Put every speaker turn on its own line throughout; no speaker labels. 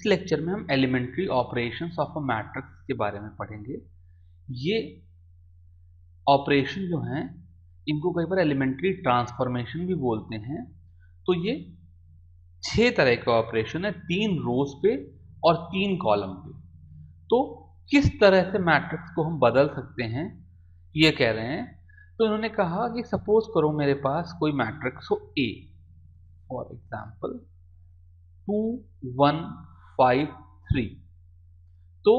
इस लेक्चर में हम elementary operations of a matrix के बारे में पढ़ेंगे। ये ऑपरेशन जो हैं इनको कई बार एलिमेंट्री ट्रांसफॉर्मेशन भी बोलते हैं। तो ये 6 तरह के ऑपरेशन है, 3 रोज पे और 3 कॉलम पे। तो किस तरह से मैट्रिक्स को हम बदल सकते हैं ये कह रहे हैं। तो इन्होंने कहा कि सपोज करो मेरे पास कोई मैट्रिक्स हो A, फॉर एग्जाम्पल 2 1 5 3। तो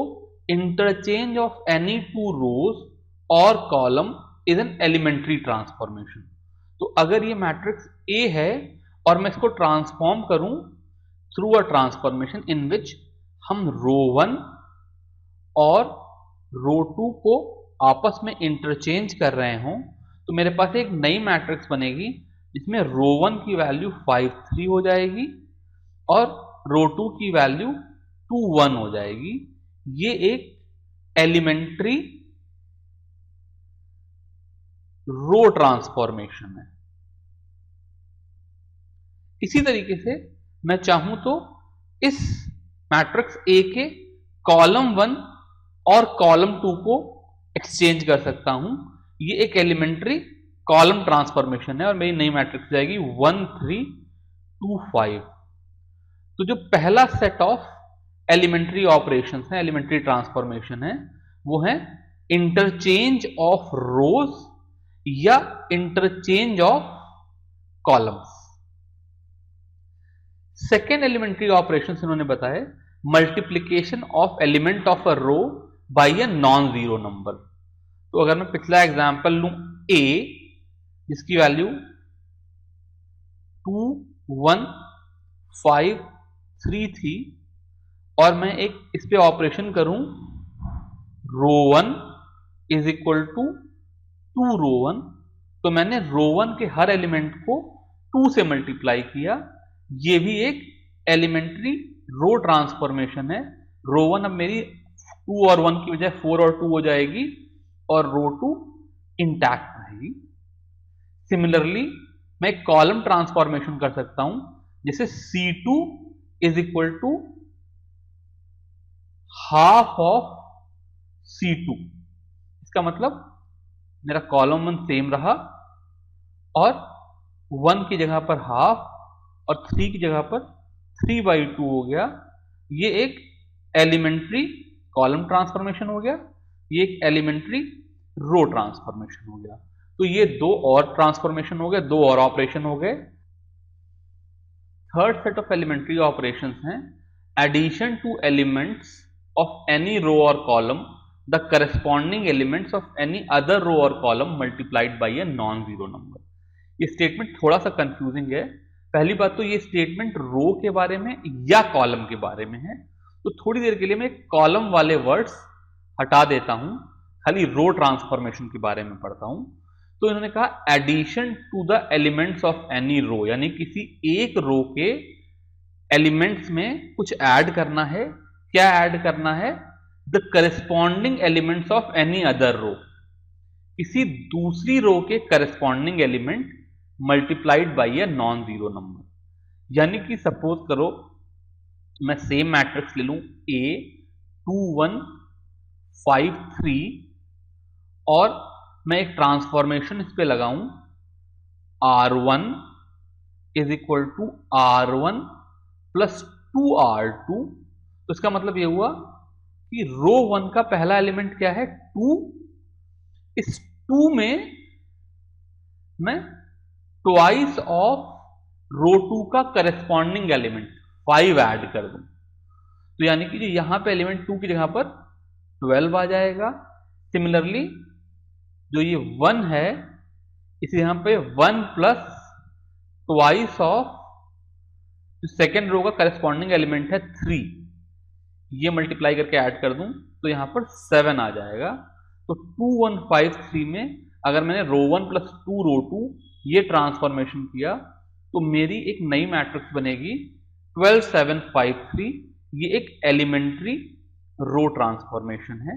इंटरचेंज ऑफ एनी 2 रोज और column is an elementary transformation. तो अगर ये मैट्रिक्स A है और मैं इसको ट्रांसफॉर्म करूं थ्रू अ ट्रांसफॉर्मेशन इन विच हम रो 1 और रो 2 को आपस में इंटरचेंज कर रहे हों, तो मेरे पास एक नई मैट्रिक्स बनेगी जिसमें रो 1 की वैल्यू 5 3 हो जाएगी और रो 2 की वैल्यू 2 1 हो जाएगी। ये एक एलिमेंट्री रो ट्रांसफॉर्मेशन है। इसी तरीके से मैं चाहूं तो इस मैट्रिक्स A के कॉलम 1 और कॉलम 2 को एक्सचेंज कर सकता हूं। ये एक एलिमेंट्री कॉलम ट्रांसफॉर्मेशन है और मेरी नई मैट्रिक्स जाएगी 1 3 2 5। तो जो पहला सेट ऑफ एलिमेंट्री ऑपरेशंस हैं, एलिमेंट्री ट्रांसफॉर्मेशन है, वो है इंटरचेंज ऑफ रोज या interchange of columns. Second elementary operation इन्होंने बताए multiplication of element of a row by a non zero number. तो अगर मैं पिछला एग्जांपल लूं A जिसकी वैल्यू 2 1 5 3 थी और मैं एक इस पे ऑपरेशन करूं रो 1 इज इक्वल टू 2 रो 1, तो मैंने रो 1 के हर एलिमेंट को 2 से मल्टीप्लाई किया। ये भी एक एलिमेंट्री रो ट्रांसफॉर्मेशन है। रो 1 अब मेरी 2 और 1 की बजाय 4 और 2 हो जाएगी और रो 2 इंटैक्ट रहेगी। सिमिलरली मैं एक कॉलम ट्रांसफॉर्मेशन कर सकता हूं जैसे C2 is equal to half of C2। इसका मतलब मेरा कॉलम 1 सेम रहा और 1 की जगह पर हाफ और 3 की जगह पर 3/2 हो गया। ये एक एलिमेंट्री कॉलम ट्रांसफॉर्मेशन हो गया, ये एक एलिमेंट्री रो ट्रांसफॉर्मेशन हो गया। तो ये दो और ट्रांसफॉर्मेशन हो गए, दो और ऑपरेशन हो गए। Third set of elementary operations हैं addition to elements of any row or column the corresponding elements of any other row or column multiplied by a non zero number. ये स्टेटमेंट थोड़ा सा कंफ्यूजिंग है। पहली बात तो ये स्टेटमेंट रो के बारे में या कॉलम के बारे में है, तो थोड़ी देर के लिए मैं कॉलम वाले वर्ड्स हटा देता हूं, खाली रो ट्रांसफॉर्मेशन के बारे में पढ़ता हूं। तो इन्होंने कहा addition to the elements of any row, यानी किसी एक रो के एलिमेंट्स में कुछ ऐड करना है। क्या ऐड करना है? The corresponding elements of any other row, किसी दूसरी रो के corresponding element multiplied by a non zero number. यानी कि सपोज करो मैं सेम मैट्रिक्स ले लूं A 2 1 5 3 और मैं एक ट्रांसफॉर्मेशन इस पे लगाऊं R1 is equal to R1 plus 2R2। तो इसका मतलब ये हुआ कि रो 1 का पहला एलिमेंट क्या है 2, इस 2 में मैं ट्वाइस ऑफ रो 2 का करस्पॉन्डिंग एलिमेंट 5 ऐड कर दूं। तो यानी कि जो यहां पे एलिमेंट 2 की जगह पर 12 आ जाएगा। सिमिलरली जो ये 1 है इसे यहां पे 1 प्लस ट्वाइस ऑफ जो सेकेंड रो का करस्पॉन्डिंग एलिमेंट है 3, ये मल्टीप्लाई करके ऐड कर दूं तो यहां पर 7 आ जाएगा। तो 2 1 5 3 में अगर मैंने रो 1 प्लस 2 रो 2 ये ट्रांसफॉर्मेशन किया तो मेरी एक नई मैट्रिक्स बनेगी 12 7 5 3। ये एक एलिमेंट्री रो ट्रांसफॉर्मेशन है।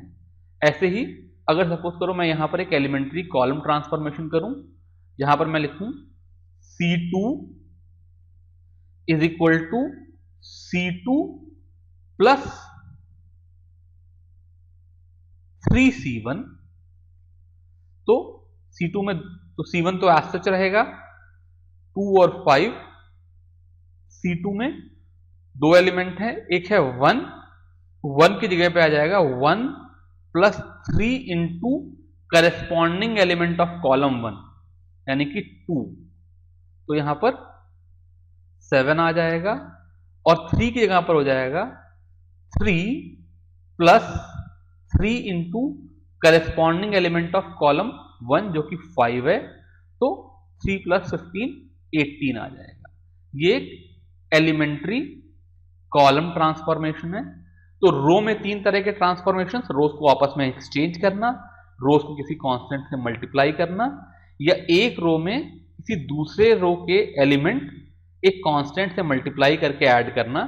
ऐसे ही अगर सपोज करो मैं यहां पर एक एलिमेंट्री कॉलम ट्रांसफॉर्मेशन करूं जहां पर मैं लिखूं C2 is equal to C2 plus 3c1, तो C2 में तो C1 तो एज सच रहेगा 2 और 5, C2 में दो एलिमेंट है, एक है 1 की जगह पे आ जाएगा 1 plus 3 into corresponding element of column 1 यानी कि 2, तो यहां पर 7 आ जाएगा और 3 की जगह पर हो जाएगा 3 plus 3 into corresponding element of column 1 जो कि 5 है, तो 3 प्लस 15 18 आ जाएगा। ये एक एलिमेंट्री कॉलम ट्रांसफॉर्मेशन है। तो रो में तीन तरह के ट्रांसफॉर्मेशन, रोज को आपस में एक्सचेंज करना, रोज को किसी कांस्टेंट से मल्टीप्लाई करना, या एक रो में किसी दूसरे रो के एलिमेंट एक कांस्टेंट से मल्टीप्लाई करके ऐड करना।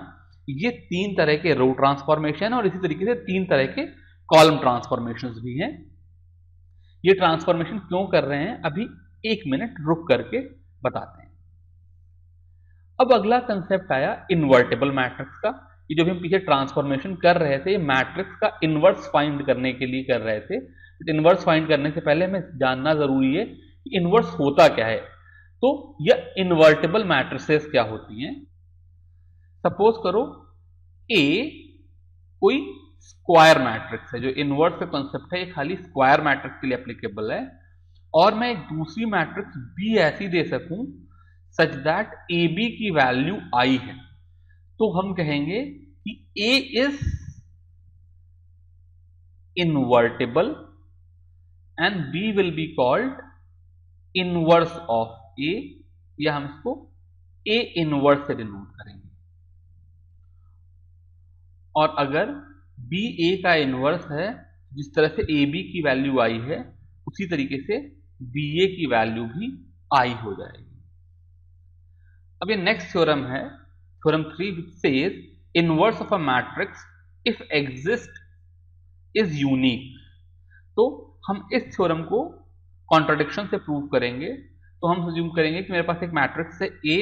ये तीन तरह के रो ट्रांसफॉर्मेशन और इसी तरीके से तीन तरह के कॉलम ट्रांसफॉर्मेशन भी हैं। ये ट्रांसफॉर्मेशन क्यों कर रहे हैं अभी एक मिनट रुक करके बताते हैं। अब अगला कंसेप्ट आया इन्वर्टेबल मैट्रिक्स का। ये जो भी हम पीछे ट्रांसफॉर्मेशन कर रहे थे, ये मैट्रिक्स का इन्वर्स फाइंड करने के लिए कर रहे थे। बट इन्वर्स फाइंड करने से पहले हमें जानना जरूरी है कि इन्वर्स होता क्या है। तो यह इन्वर्टेबल मैट्रिसेस क्या होती हैं। सपोज करो ए कोई स्क्वायर मैट्रिक्स है, जो इन्वर्स का कॉन्सेप्ट है ये खाली स्क्वायर मैट्रिक्स के लिए एप्लीकेबल है, और मैं एक दूसरी मैट्रिक्स बी ऐसी दे सकूं सच दैट ए बी की वैल्यू आई है, तो हम कहेंगे कि A is invertible and B will be called inverse of A, या हम इसको ए इनवर्स से डिनोट करेंगे। और अगर बी ए का इनवर्स है, जिस तरह से ए बी की वैल्यू आई है उसी तरीके से बी ए की वैल्यू भी आई हो जाएगी। अब ये नेक्स्ट थ्योरम है, theorem 3, which says inverse of a matrix if exist is unique। तो हम इस थ्योरम को कॉन्ट्राडिक्शन से प्रूव करेंगे। तो हम अज्यूम करेंगे कि मेरे पास एक मैट्रिक्स है A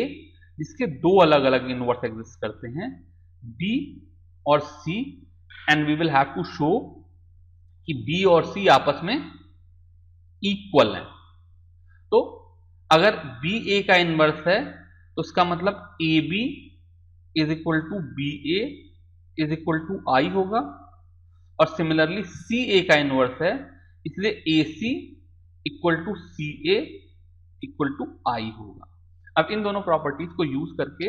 जिसके दो अलग अलग इनवर्स एग्जिस्ट करते हैं, B और C, and we will have to show कि B और C आपस में इक्वल है। तो अगर B A का इनवर्स है तो उसका मतलब A B is equal to B A is equal to I होगा, और सिमिलरली सी ए का इनवर्स है इसलिए A C equal to C A equal to I होगा। अब इन दोनों प्रॉपर्टीज को यूज करके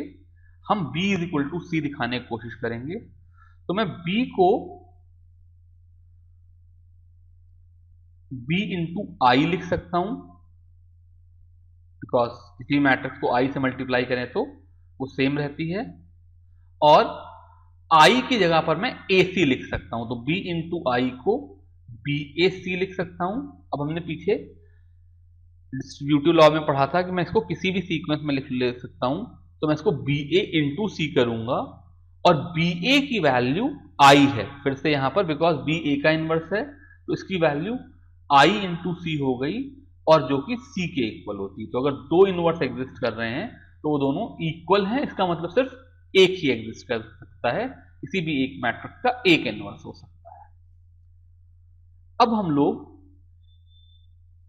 हम b इज इक्वल टू सी दिखाने की कोशिश करेंगे। तो मैं b को b इंटू आई लिख सकता हूं, बिकॉज किसी मैट्रिक्स को i से मल्टीप्लाई करें तो वो सेम रहती है, और i की जगह पर मैं ac लिख सकता हूं, तो b इंटू आई को bac लिख सकता हूं। अब हमने पीछे डिस्ट्रीब्यूटिव लॉ में पढ़ा था कि मैं इसको किसी भी सीक्वेंस में ले सकता हूं, तो मैं इसको ba इंटू सी करूंगा, और ba की वैल्यू i है फिर से यहां पर, बिकॉज b a का इनवर्स है तो इसकी वैल्यू i इंटू सी हो गई, और जो कि c के इक्वल होती है। तो अगर दो इनवर्स एग्जिस्ट कर रहे हैं तो वो दोनों इक्वल हैं, इसका मतलब सिर्फ एक ही एग्जिस्ट कर सकता है, किसी भी एक मैट्रिक्स का एक इनवर्स हो सकता है। अब हम लोग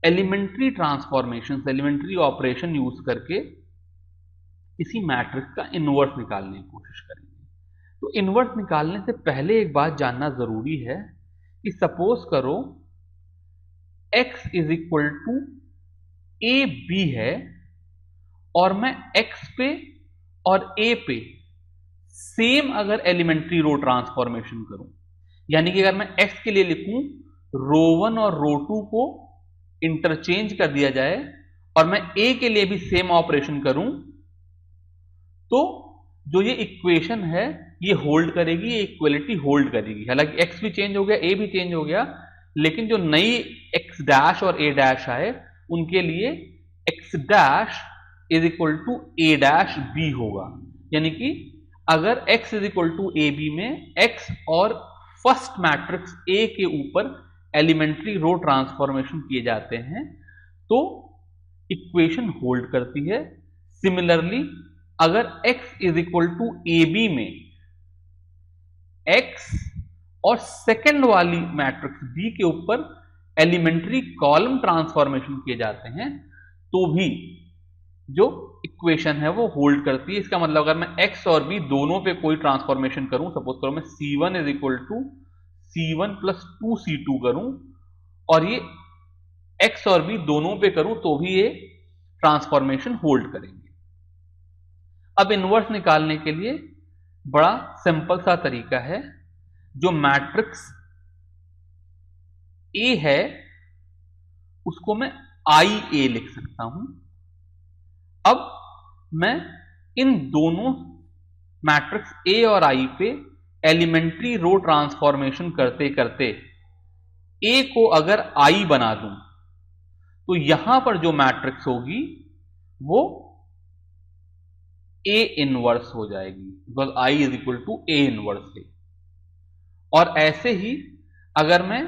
elementary transformation, elementary operation use करके किसी मैट्रिक्स का इनवर्स निकालने की कोशिश करेंगे। तो इनवर्स निकालने से पहले एक बात जानना जरूरी है कि सपोज करो x is equal to A B है, और मैं x पे और a पे सेम अगर एलिमेंट्री रो ट्रांसफॉर्मेशन करूं, यानी कि अगर मैं x के लिए लिखूं रो 1 और रो 2 को इंटरचेंज कर दिया जाए, और मैं a के लिए भी सेम ऑपरेशन करूं, तो जो ये इक्वेशन है ये होल्ड करेगी, ये इक्वलिटी होल्ड करेगी। हालांकि x भी चेंज हो गया, a भी चेंज हो गया, लेकिन जो नई x डैश और a डैश आए उनके लिए x dash is equal to a dash b होगा। यानी कि अगर x is equal to A B में x और फर्स्ट मैट्रिक्स a के ऊपर एलिमेंट्री रो ट्रांसफॉर्मेशन किए जाते हैं तो इक्वेशन होल्ड करती है। सिमिलरली अगर x is equal to A B में x और सेकंड वाली मैट्रिक्स b के ऊपर एलिमेंट्री कॉलम ट्रांसफॉर्मेशन किए जाते हैं तो भी जो इक्वेशन है वो होल्ड करती है। इसका मतलब अगर मैं x और b दोनों पे कोई ट्रांसफॉर्मेशन करूं, सपोज करो मैं c1 is equal to c1 plus 2c2 करूं और ये x और b दोनों पे करूं तो भी ये ट्रांसफॉर्मेशन होल्ड करेंगे। अब इनवर्स निकालने के लिए बड़ा सिंपल सा तरीका है। जो मैट्रिक्स A है उसको मैं IA लिख सकता हूं। अब मैं इन दोनों मैट्रिक्स A और I पे एलिमेंट्री रो ट्रांसफॉर्मेशन करते करते A को अगर I बना दूं तो यहां पर जो मैट्रिक्स होगी वो A इनवर्स हो जाएगी, because I is equal to A inverse है। और ऐसे ही अगर मैं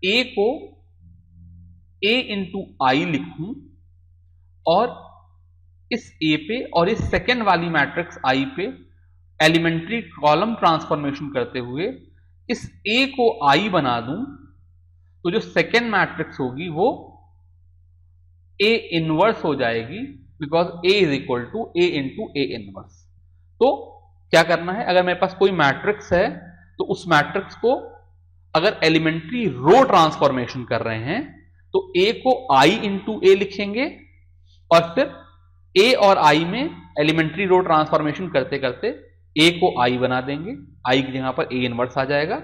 A को A इंटू आई लिखूं और इस A पे और इस सेकेंड वाली मैट्रिक्स I पे एलिमेंट्री कॉलम ट्रांसफॉर्मेशन करते हुए इस A को I बना दूं तो जो सेकेंड मैट्रिक्स होगी वो A इनवर्स हो जाएगी, because A is equal to A into A inverse. तो क्या करना है, अगर मेरे पास कोई मैट्रिक्स है तो उस मैट्रिक्स को अगर एलिमेंट्री रो ट्रांसफॉर्मेशन कर रहे हैं तो A को I इंटू A लिखेंगे और फिर A और I में एलिमेंट्री रो ट्रांसफॉर्मेशन करते करते A को I बना देंगे, I की जगह पर A इनवर्स आ जाएगा।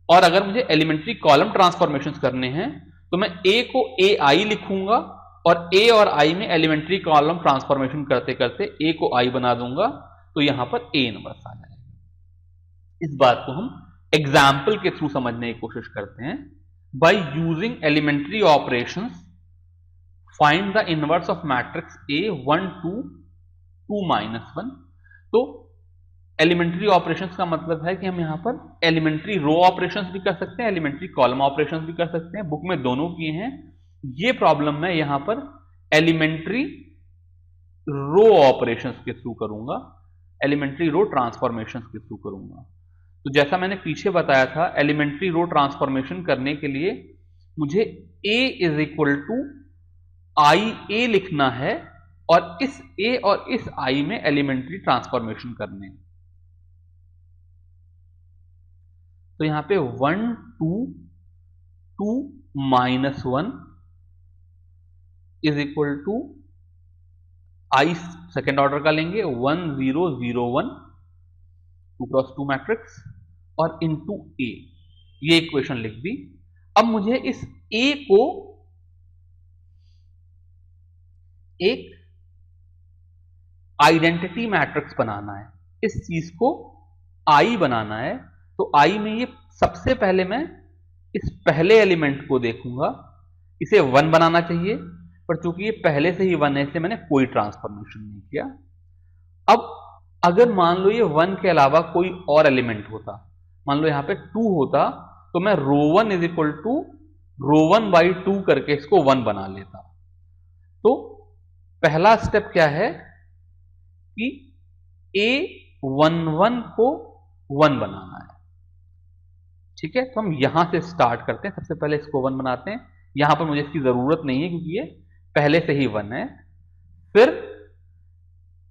और अगर मुझे एलिमेंट्री कॉलम ट्रांसफॉर्मेशन करने हैं तो मैं A को AI लिखूंगा और A और I में एलिमेंट्री कॉलम ट्रांसफॉर्मेशन करते करते A को I बना दूंगा तो यहां पर A इनवर्स आ जाएगा। इस बात को हम एग्जाम्पल के थ्रू समझने की कोशिश करते हैं। By using elementary operations find the inverse of matrix A 1 2 2 -1। तो एलिमेंट्री ऑपरेशंस का मतलब है कि हम यहां पर एलिमेंट्री रो ऑपरेशंस भी कर सकते हैं, एलिमेंट्री कॉलम ऑपरेशंस भी कर सकते हैं। बुक में दोनों किए हैं। ये प्रॉब्लम मैं यहां पर एलिमेंट्री रो ऑपरेशंस के थ्रू करूंगा, एलिमेंट्री रो ट्रांसफॉर्मेशंस के थ्रू करूंगा। तो जैसा मैंने पीछे बताया था, एलिमेंट्री रो ट्रांसफॉर्मेशन करने के लिए मुझे A is equal to IA लिखना है और इस A और इस I में एलिमेंट्री ट्रांसफॉर्मेशन करने हैं। तो यहां पे 1 2 2 -1 is equal to I second order का लेंगे 1 0 0 1 2 क्रॉस 2 मैट्रिक्स और इनटू A, ये इक्वेशन लिख दी। अब मुझे इस A को एक आइडेंटिटी मैट्रिक्स बनाना है, इस चीज को I बनाना है। तो I में ये सबसे पहले मैं इस पहले एलिमेंट को देखूंगा, इसे 1 बनाना चाहिए, पर चूंकि ये पहले से ही 1 है इसलिए मैंने कोई ट्रांसफॉर्मेशन नहीं किया। अब अगर मान लो ये 1 के अलावा कोई और एलिमेंट होता, मान लो यहां पे 2 होता, तो मैं row 1 is equal to row 1 by 2 करके इसको 1 बना लेता। तो पहला स्टेप क्या है कि A11 को 1 बनाना है। ठीक है, तो हम यहां से स्टार्ट करते हैं। सबसे पहले इसको 1 बनाते हैं। यहां पर मुझे इसकी जरूरत नहीं है क्योंकि ये पहले से ही 1 है। फिर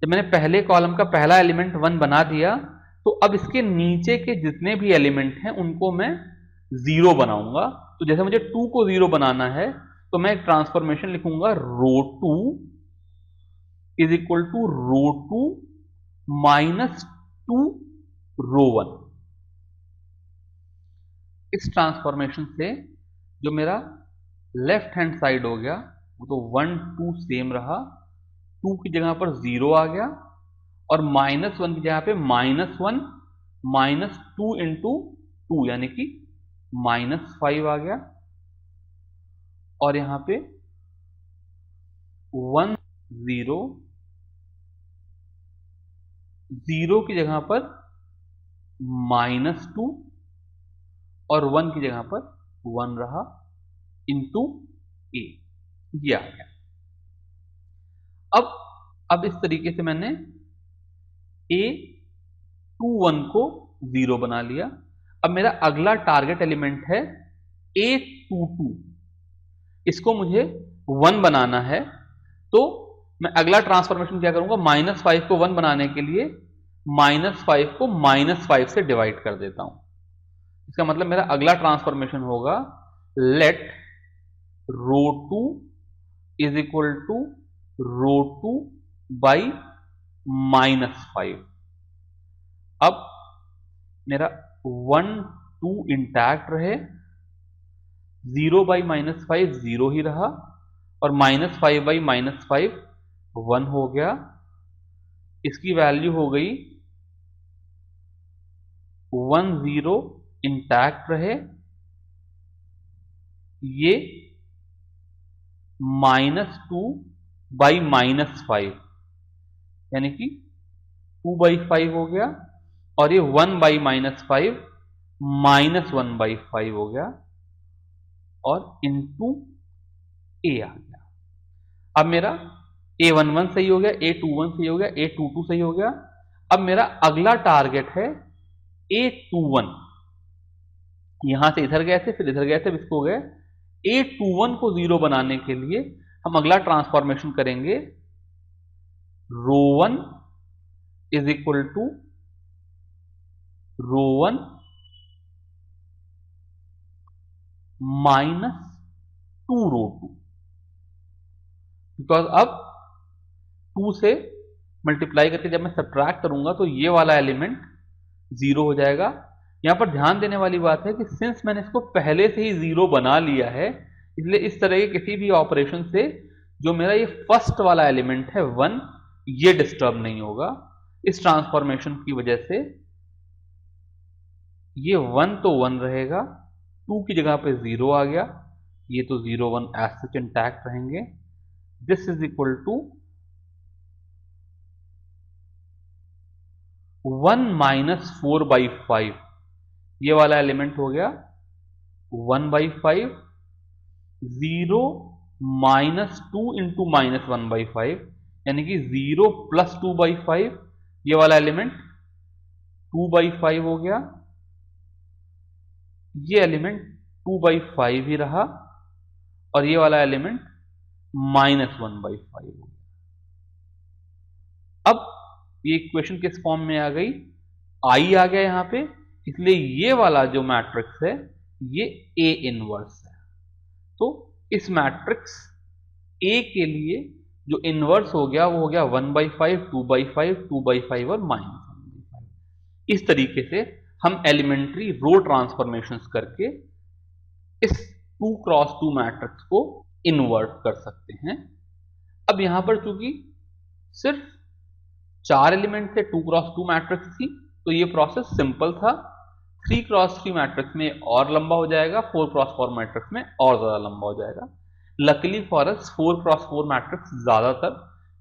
जब मैंने पहले कॉलम का पहला एलिमेंट 1 बना दिया तो अब इसके नीचे के जितने भी एलिमेंट हैं उनको मैं 0 बनाऊंगा। तो जैसे मुझे 2 को 0 बनाना है तो मैं एक ट्रांसफॉर्मेशन लिखूंगा row 2 is equal to row 2 minus 2 row 1। इस ट्रांसफॉर्मेशन से जो मेरा लेफ्ट हैंड साइड हो गया वो तो 1 2 सेम रहा, 2 की जगह पर 0 आ गया और -1 की जगह पे -1 -2 इंटू 2 यानी कि -5 आ गया और यहां पे 1 0 0 की जगह पर -2 और 1 की जगह पर 1 रहा इंटू A, ये आ गया। अब इस तरीके से मैंने A21 को 0 बना लिया। अब मेरा अगला टारगेट एलिमेंट है A22, इसको मुझे 1 बनाना है। तो मैं अगला ट्रांसफॉर्मेशन क्या करूंगा, -5 को 1 बनाने के लिए -5 को -5 से डिवाइड कर देता हूं। इसका मतलब मेरा अगला ट्रांसफॉर्मेशन होगा let ρ2 is equal to ρ2 by -5। अब मेरा 1 2 इंटैक्ट रहे, 0 बाई -5 0 ही रहा, और -5 बाई -5 1 हो गया। इसकी वैल्यू हो गई 1 0 इंटैक्ट रहे, ये -2 बाई -5 यानी कि 2 बाई 5 हो गया, और ये 1 बाई -5 -1 बाई 5 हो गया, और इनटू ए आ गया। अब मेरा A11 सही हो गया, A21 सही हो गया, A22 सही हो गया। अब मेरा अगला टारगेट है A21। यहां से इधर गए थे, फिर इधर गए थे, इसको गए। A21 को 0 बनाने के लिए हम अगला ट्रांसफॉर्मेशन करेंगे, ρ1 is equal to ρ1 minus 2 ρ2, because अब 2 से मल्टीप्लाई करके जब मैं सब्ट्रैक्ट करूंगा तो ये वाला एलिमेंट 0 हो जाएगा। यहां पर ध्यान देने वाली बात है कि सिंस मैंने इसको पहले से ही 0 बना लिया है, इसलिए इस तरह के किसी भी ऑपरेशन से जो मेरा ये फर्स्ट वाला एलिमेंट है 1, ये डिस्टर्ब नहीं होगा। इस ट्रांसफॉर्मेशन की वजह से ये 1 तो 1 रहेगा, 2 की जगह पे 0 आ गया, ये तो 0 1 एज सच इंटैक्ट रहेंगे। This is equal to 1 minus 4 by 5, ये वाला एलिमेंट हो गया 1 बाई 5, 0 माइनस 2 इंटू -1 बाई 5 यानी कि 0 प्लस 2 बाई 5, ये वाला एलिमेंट 2 बाई 5 हो गया, ये एलिमेंट 2 बाई 5 ही रहा, और ये वाला एलिमेंट -1 बाई 5 हो गया। अब ये इक्वेशन किस फॉर्म में आ गई, आई आ गया यहां पे, इसलिए ये वाला जो मैट्रिक्स है ये ए इनवर्स है। तो इस मैट्रिक्स ए के लिए जो इनवर्स हो गया वो हो गया 1 बाई 5, 2 बाई 5, 2 बाई 5 और -1/5। इस तरीके से हम एलिमेंट्री रो ट्रांसफॉर्मेशंस करके इस 2 क्रॉस 2 मैट्रिक्स को इन्वर्ट कर सकते हैं। अब यहां पर चूंकि सिर्फ 4 एलिमेंट थे, 2 क्रॉस 2 मैट्रिक्स थी, तो ये प्रोसेस सिंपल था। 3 क्रॉस 3 मैट्रिक्स में और लंबा हो जाएगा, 4 क्रॉस 4 मैट्रिक्स में और ज्यादा लंबा हो जाएगा। Luckily for us 4 cross 4 matrix ज्यादातर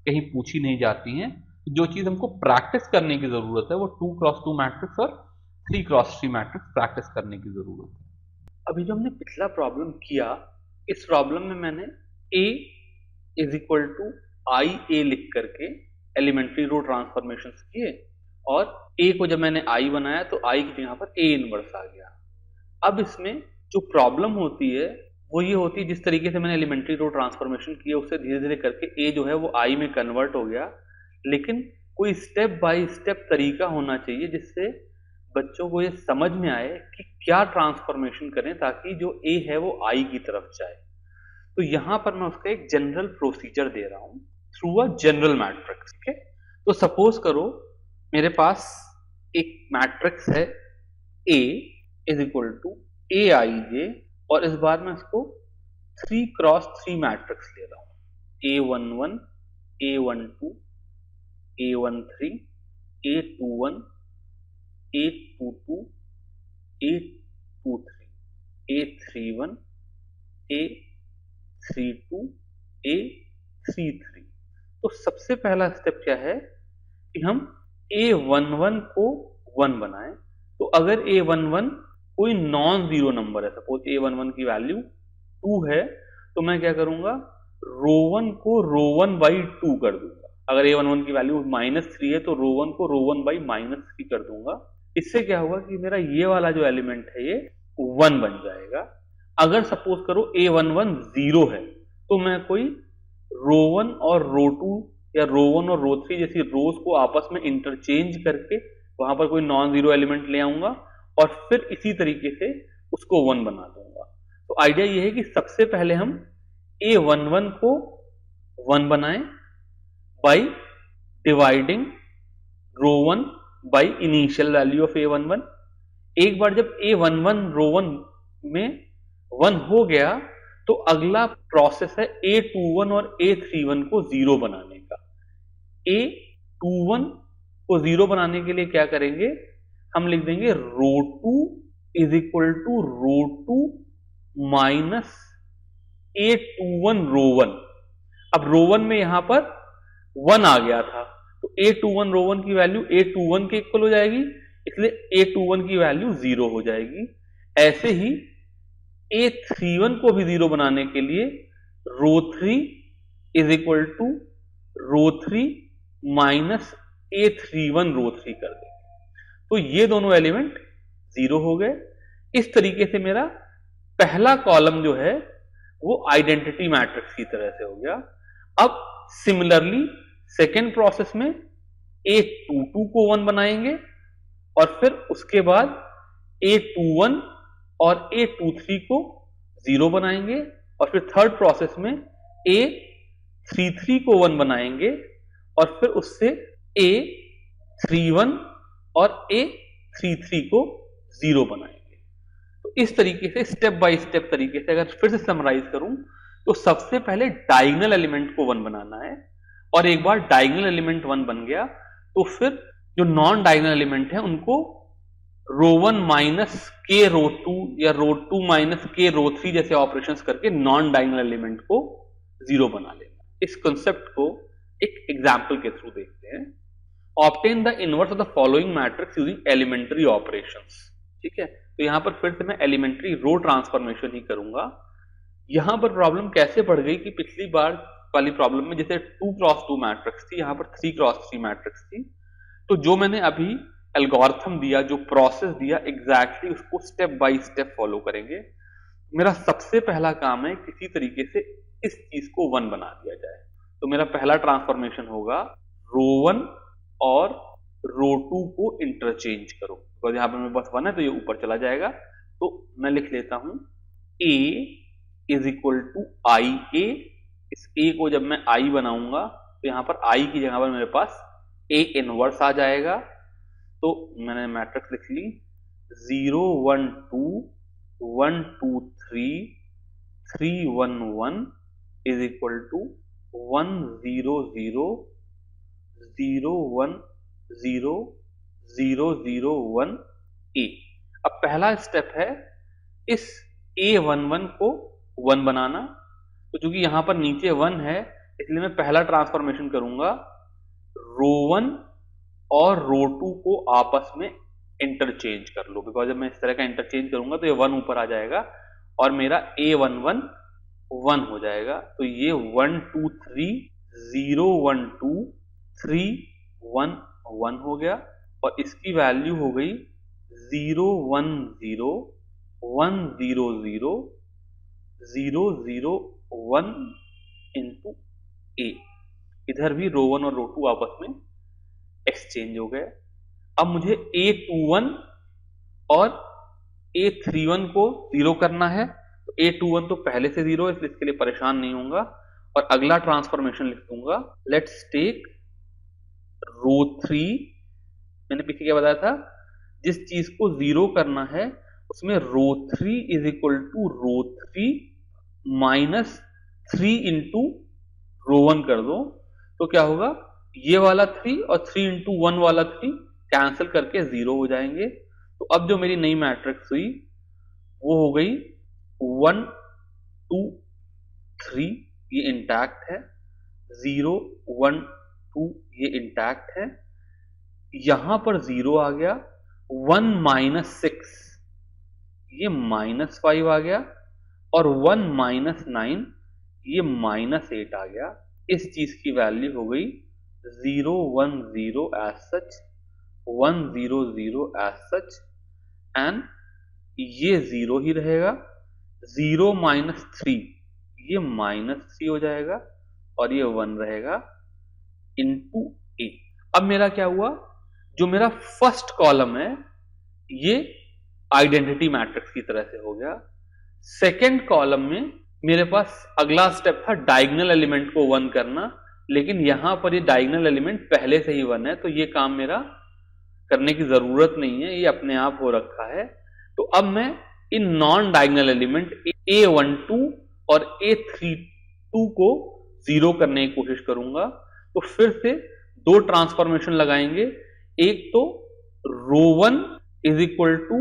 कहीं पूछी नहीं जाती हैं। जो चीज हमको प्रैक्टिस करने की जरूरत है वो 2 क्रॉस 2 मैट्रिक्स और 3 क्रॉस 3 मैट्रिक्स प्रैक्टिस करने की जरूरत है। अभी जो हमने पिछला प्रॉब्लम किया, इस प्रॉब्लम में मैंने a इज इक्वल टू आई ए लिख करके एलिमेंट्री रो ट्रांसफॉर्मेशंस किए, और a को जब मैंने i बनाया तो i की जगह पर a इनवर्स आ गया। अब इसमें जो प्रॉब्लम होती है वो ये होती है, जिस तरीके से मैंने एलिमेंट्री रो ट्रांसफॉर्मेशन किया उससे धीरे धीरे करके a जो है वो i में कन्वर्ट हो गया, लेकिन कोई स्टेप बाय स्टेप तरीका होना चाहिए जिससे बच्चों को ये समझ में आए कि क्या ट्रांसफॉर्मेशन करें ताकि जो a है वो i की तरफ जाए। तो यहां पर मैं उसका एक जनरल प्रोसीजर दे रहा हूं थ्रू अ जनरल मैट्रिक्स। ठीक है, तो सपोज करो मेरे पास एक मैट्रिक्स है a इज इक्वल टू ए आई जे, और इस बार मैं इसको 3 क्रॉस 3 मैट्रिक्स ले रहा हूं, A11, A12, A13, A21, A22, A23, A31, A32, A33। तो सबसे पहला स्टेप क्या है कि हम A11 को 1 बनाएं। तो अगर A11 कोई नॉन जीरो नंबर है, सपोज A11 की वैल्यू 2 है, तो मैं क्या करूंगा, ρ1 को ρ1 बाई 2 कर दूंगा। अगर A11 की वैल्यू -3 है तो ρ1 को ρ1 बाई -3 कर दूंगा। इससे क्या होगा कि मेरा ये वाला जो एलिमेंट है ये 1 बन जाएगा। अगर सपोज करो A11 0 है तो मैं कोई रो 1 और रो 2 या रो 1 और रो 3 जैसी रोज को आपस में इंटरचेंज करके वहां पर कोई नॉन जीरो एलिमेंट ले आऊंगा और फिर इसी तरीके से उसको 1 बना दूंगा। तो आइडिया ये है कि सबसे पहले हम A11 को 1 बनाएं by dividing row 1 by initial value of A11। एक बार जब A11 रो 1 में 1 हो गया तो अगला प्रोसेस है A21 और A31 को 0 बनाने का। A21 को 0 बनाने के लिए क्या करेंगे, हम लिख देंगे row 2 is equal to row 2 minus A21 row 1। अब रो 1 में यहां पर 1 आ गया था तो A21 रो 1 की वैल्यू A21 के इक्वल हो जाएगी, इसलिए A21 की वैल्यू 0 हो जाएगी। ऐसे ही A31 को भी 0 बनाने के लिए row 3 is equal to row 3 minus A31 row 3 कर देंगे। तो ये दोनों एलिमेंट 0 हो गए। इस तरीके से मेरा पहला कॉलम जो है वो आइडेंटिटी मैट्रिक्स की तरह से हो गया। अब सिमिलरली सेकेंड प्रोसेस में A22 को 1 बनाएंगे और फिर उसके बाद A21 और A23 को 0 बनाएंगे और फिर थर्ड प्रोसेस में A33 को 1 बनाएंगे और फिर उससे A31 और A33 को 0 बनाएंगे। तो इस तरीके से स्टेप बाय स्टेप तरीके से अगर फिर से समराइज करूं तो सबसे पहले डायगोनल एलिमेंट को 1 बनाना है और एक बार डायगोनल एलिमेंट 1 बन गया तो फिर जो नॉन डायगोनल एलिमेंट है उनको रो 1 माइनस के रो 2 या रो 2 माइनस के रो 3 जैसे ऑपरेशंस करके नॉन डायगोनल एलिमेंट को 0 बना लेना। इस कंसेप्ट को एक एग्जांपल के थ्रू देखते हैं। Obtain the inverse of the following matrix using elementary operations. ठीक है, तो यहां पर फिर से मैं एलिमेंट्री रो ट्रांसफॉर्मेशन ही करूंगा। यहां पर प्रॉब्लम कैसे बढ़ गई कि पिछली बार वाली प्रॉब्लम में जैसे 2x2 मैट्रिक्स थी, यहां पर 3x3 मैट्रिक्स थी। तो जो मैंने अभी एल्गोरिथम दिया, जो प्रोसेस दिया, एग्जैक्टली उसको स्टेप बाय स्टेप फॉलो करेंगे। मेरा सबसे पहला काम है किसी तरीके से इस चीज को 1 बना दिया जाए। तो मेरा पहला ट्रांसफॉर्मेशन होगा रो 1 और रो 2 को इंटरचेंज करो। तो यहां पर मेरे पास 1 है तो ये ऊपर चला जाएगा। तो मैं लिख लेता हूं A इज इक्वल टू आई ए। इस A को जब मैं I बनाऊंगा तो यहां पर I की जगह पर मेरे पास A इनवर्स आ जाएगा। तो मैंने मैट्रिक्स लिख ली 0 1 2 1 2 3 3 1 1 इज इक्वल टू 1 0 0 0 1 0 0 0 1 A। अब पहला स्टेप है इस A11 को 1 बनाना। तो चूंकि यहां पर नीचे 1 है इसलिए मैं पहला ट्रांसफॉर्मेशन करूंगा रो 1 और रो 2 को आपस में इंटरचेंज कर लो। बिकॉज जब मैं इस तरह का इंटरचेंज करूंगा तो ये 1 ऊपर आ जाएगा और मेरा A11 1 हो जाएगा। तो ये 1 2 3 0 1 2 3 1 1 हो गया और इसकी वैल्यू हो गई 0 1 0 1 0 0 0 0 1 इंटू A। इधर भी रो 1 और रो 2 आपस में एक्सचेंज हो गए। अब मुझे A21 और A31 को 0 करना है। तो A21 तो पहले से 0 है इसलिए इसके लिए परेशान नहीं होऊंगा और अगला ट्रांसफॉर्मेशन लिख दूंगा। लेट्स टेक रो 3। मैंने पीछे क्या बताया था, जिस चीज को 0 करना है उसमें row 3 is equal to row 3 minus 3 into row 1 कर दो। तो क्या होगा, ये वाला 3 और 3 इंटू 1 वाला 3 कैंसिल करके 0 हो जाएंगे। तो अब जो मेरी नई मैट्रिक्स हुई वो हो गई 1 2 3, ये इंटैक्ट है। 0 1 2 ये इंटैक्ट है। यहां पर 0 आ गया। 1 माइनस 6 ये -5 आ गया और 1 माइनस 9 ये -8 आ गया। इस चीज की वैल्यू हो गई 0 1 0 as such 1 0 0 as such, and ये 0 ही रहेगा, 0 माइनस 3 ये -3 हो जाएगा और ये 1 रहेगा इनटू ए। अब मेरा क्या हुआ, जो मेरा फर्स्ट कॉलम है ये आइडेंटिटी मैट्रिक्स की तरह से हो गया। सेकेंड कॉलम में मेरे पास अगला स्टेप था डायगोनल एलिमेंट को 1 करना, लेकिन यहां पर ये डायगोनल एलिमेंट पहले से ही 1 है, तो ये काम मेरा करने की जरूरत नहीं है, ये अपने आप हो रखा है। तो अब मैं in non diagonal element A12 और A32 को 0 करने की कोशिश करूंगा। तो फिर से दो ट्रांसफॉर्मेशन लगाएंगे, एक तो रो1 इज इक्वल टू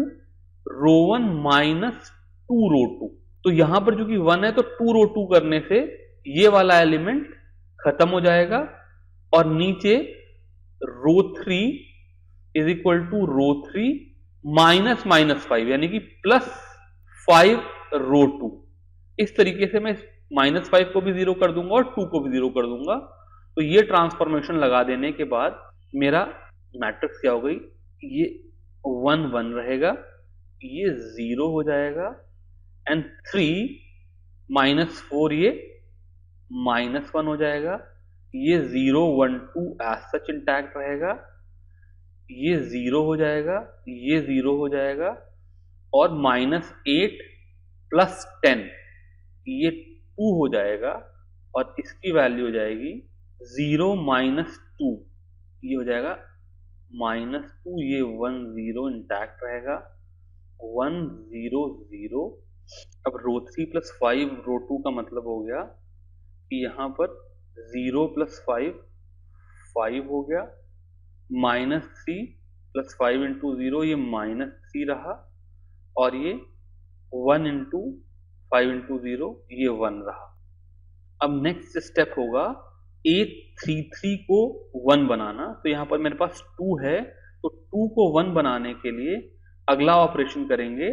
रो1 माइनस 2 रो2। तो यहां पर जो कि 1 है तो 2 रो2 करने से ये वाला एलिमेंट खत्म हो जाएगा और नीचे रो3 इज इक्वल टू रो3 माइनस माइनस 5 यानी कि +5 रो2। इस तरीके से मैं -5 को भी 0 कर दूंगा और 2 को भी 0 कर दूंगा। तो ये ट्रांसफॉर्मेशन लगा देने के बाद मेरा मैट्रिक्स क्या हो गई, ये 1 1 रहेगा, ये 0 हो जाएगा, एंड 3 -4 ये -1 हो जाएगा, ये 0 1 2 एज सच इंटैक्ट रहेगा, ये 0 हो जाएगा, ये 0 हो जाएगा, और -8 + 10 ये 2 हो जाएगा, और इसकी वैल्यू हो जाएगी 0 -2, ये हो जाएगा -2, ये 1 0 इंटैक्ट रहेगा, 1 0 0। अब रो3 + 5 रो2 का मतलब हो गया कि यहां पर 0 + 5 5 हो गया, -3 + 5 × 0 ये -3 रहा, और ये 1 × 5 × 0 ये 1 रहा। अब नेक्स्ट स्टेप होगा A33 को 1 बनाना। तो यहां पर मेरे पास 2 है, तो 2 को 1 बनाने के लिए अगला ऑपरेशन करेंगे,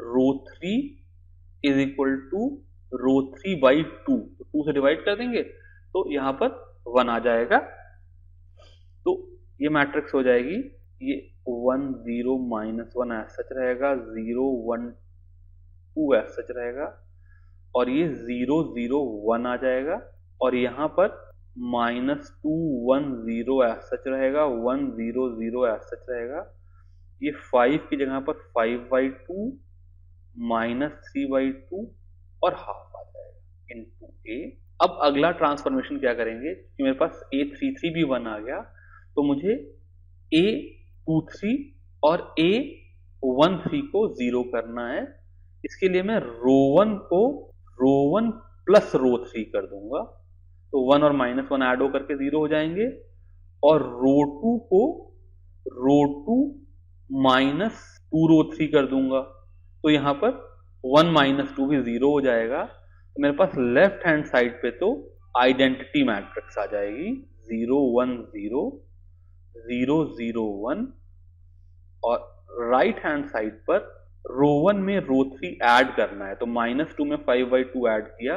रो3 इज इक्वल टू रो3/2, तो 2 से डिवाइड कर देंगे तो यहां पर 1 आ जाएगा। तो ये मैट्रिक्स हो जाएगी, ये 1 0 -1 एज सच रहेगा, 0 1 2 एज सच रहेगा, और ये 0 0 1 आ जाएगा, और यहां पर -2 1 0 एज सच रहेगा, 1 0 0 एज सच रहेगा, ये 5 की जगह पर 5/2 -3/2 और हाफ आ जाएगा इनटू ए। अब अगला ट्रांसफॉर्मेशन क्या करेंगे कि मेरे पास A33 भी 1 आ गया, तो मुझे A23 और A13 को 0 करना है। इसके लिए मैं रो1 को रो1 प्लस रो3 कर दूंगा, तो 1 और -1 ऐड होकर के 0 हो जाएंगे, और रो2 को रो2 -2 रो3 कर दूंगा, तो यहां पर 1 -2 भी 0 हो जाएगा। तो मेरे पास लेफ्ट हैंड साइड पे तो आइडेंटिटी मैट्रिक्स आ जाएगी, 0 1 0 0 0 1, और राइट हैंड साइड पर रो1 में रो3 ऐड करना है, तो -2 में 5/2 ऐड किया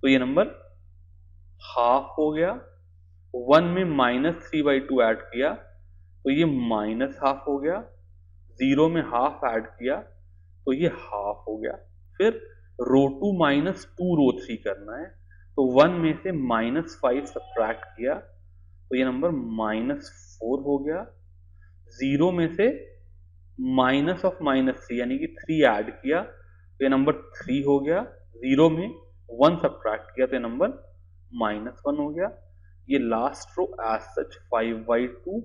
तो ये नंबर हाफ हो गया, 1 में -3/2 ऐड किया तो ये -हाफ हो गया, 0 में हाफ ऐड किया तो ये हाफ हो गया। फिर रो2 -2 रो3 करना है, तो 1 में से -5 सब्ट्रैक्ट किया तो ये नंबर -4 हो गया, 0 में से -3 यानी कि 3 ऐड किया तो ये नंबर 3 हो गया, 0 में 1 सब्ट्रैक्ट किया तो ये नंबर -1 हो गया। ये लास्ट रो एज सच 5/2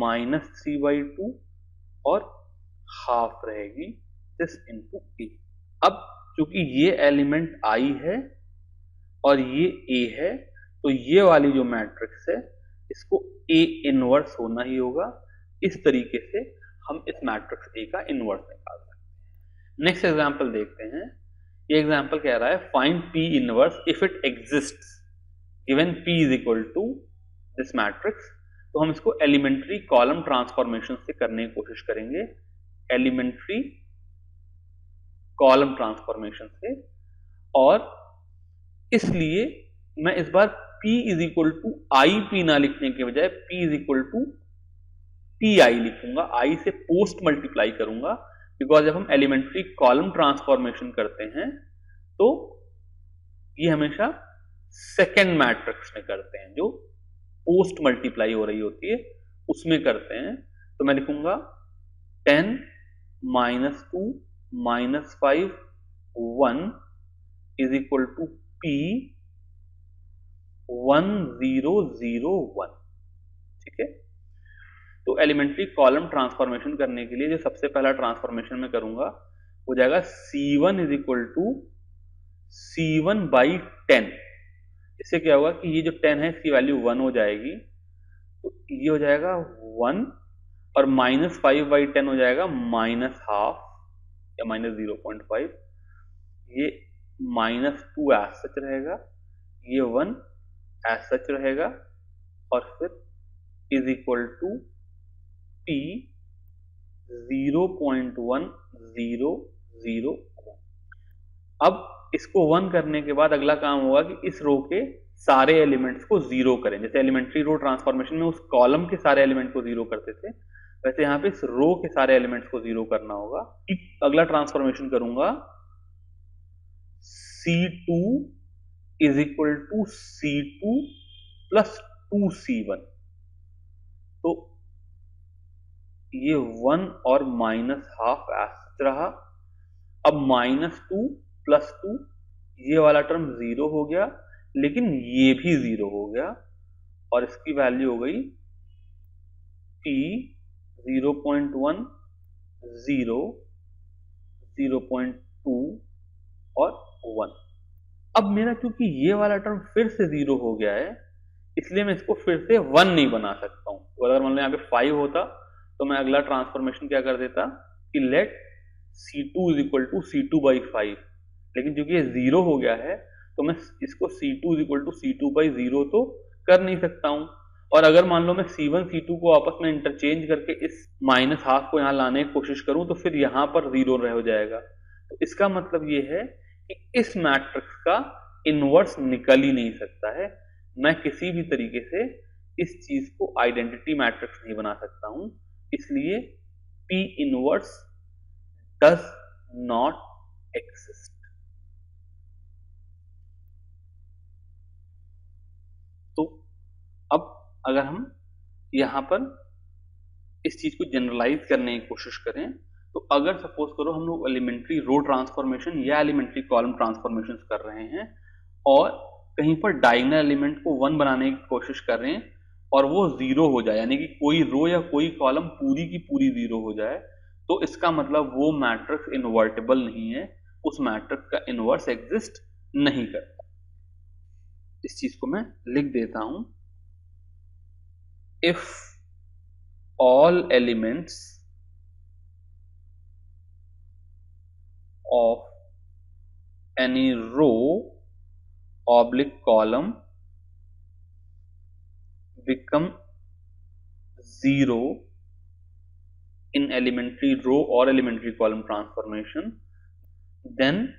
-3/2 और हाफ रहेगी दिस इनटू ए। अब चूंकि ये एलिमेंट I है और ये A है, तो ये वाली जो मैट्रिक्स है इसको A इनवर्स होना ही होगा। इस तरीके से हम इस मैट्रिक्स A का इनवर्स निकाल सकते हैं। नेक्स्ट एग्जांपल देखते हैं। ये एग्जांपल कह रहा है find P inverse if it exists given P is equal to this matrix. तो हम इसको एलिमेंट्री कॉलम ट्रांसफॉर्मेशन से करने की कोशिश करेंगे, एलिमेंट्री कॉलम ट्रांसफॉर्मेशन से, और इसलिए मैं इस बार P is equal to IP ना लिखने के बजाय P is equal to PI लिखूंगा, I से पोस्ट मल्टीप्लाई करूंगा, बिकॉज जब हम एलिमेंट्री कॉलम ट्रांसफॉर्मेशन करते हैं तो ये हमेशा सेकेंड मैट्रिक्स में करते हैं, जो पोस्ट मल्टीप्लाई हो रही होती है उसमें करते हैं। तो मैं लिखूंगा 10 -2 -5 1 इज इक्वल टू P 1001। ठीक है, तो एलिमेंट्री कॉलम ट्रांसफॉर्मेशन करने के लिए जो सबसे पहला ट्रांसफॉर्मेशन में करूंगा हो जाएगा C1 is equal to C1/10। इससे क्या होगा कि ये जो 10 है इसकी वैल्यू 1 हो जाएगी, तो ये हो जाएगा 1, और -5/10 हो जाएगा -12 या -0.5, ये -2 एज सच रहेगा, ये 1 एज सच रहेगा, और फिर इज इक्वल टू P 0.1001। अब इसको 1 करने के बाद अगला काम होगा कि इस रो के सारे एलिमेंट्स को 0 करें। जैसे एलिमेंट्री रो ट्रांसफॉर्मेशन में उस कॉलम के सारे एलिमेंट को 0 करते थे, वैसे यहाँ पे इस रो के सारे एलिमेंट्स को 0 करना होगा। अगला ट्रांसफॉर्मेशन करूंगा C2 is equal to C2 plus 2C1, तो ये 1 और -12 ऐसा रहा। अब -2 + 2, ये वाला टर्म 0 हो गया, लेकिन ये भी 0 हो गया, और इसकी वैल्यू हो गई P 0.1 0 0.2 और 1। अब मेरा क्योंकि ये वाला टर्म फिर से 0 हो गया है, इसलिए मैं इसको फिर से 1 नहीं बना सकता हूं। तो अगर मान लो यहाँ पे 5 होता तो मैं अगला ट्रांसफॉर्मेशन क्या कर देता कि late C2 is equal to C2/5, लेकिन क्योंकि ये 0 हो गया है तो मैं इसको C2 is equal to C2/0 तो कर नहीं सकता हूं। और अगर मान लो मैं C1 C2 को आपस में इंटरचेंज करके इस -12 को यहाँ लाने की कोशिश करूं तो फिर यहाँ पर 0 रह हो जाएगा। तो इसका मतलब ये है कि इस मैट्रिक्स का इनवर्स निकल ही नहीं सकता है। मैं किसी भी तरीके से इस चीज को आइडेंटिटी मैट्रिक्स नहीं बना सकता हूं, इसलिए P inverse does not exist. तो अब अगर हम यहां पर इस चीज को जनरलाइज करने की कोशिश करें, तो अगर सपोज करो हम लोग एलिमेंट्री रो ट्रांसफॉर्मेशन या एलिमेंट्री कॉलम ट्रांसफॉर्मेशन कर रहे हैं और कहीं पर डायगोनल एलिमेंट को 1 बनाने की कोशिश कर रहे हैं और वो 0 हो जाए, यानी कि कोई रो या कोई कॉलम पूरी की पूरी 0 हो जाए, तो इसका मतलब वो मैट्रिक्स इनवर्टेबल नहीं है, उस मैट्रिक्स का इनवर्स एग्जिस्ट नहीं करता। इस चीज को मैं लिख देता हूं, if all elements of any row/column become 0 in elementary row or elementary column transformation, then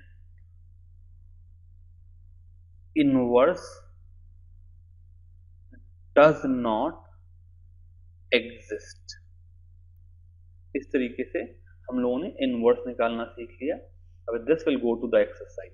inverse does not exist। इस तरीके से हम लोगों ने इनवर्स निकालना सीख लिया। अब this will go to the exercise.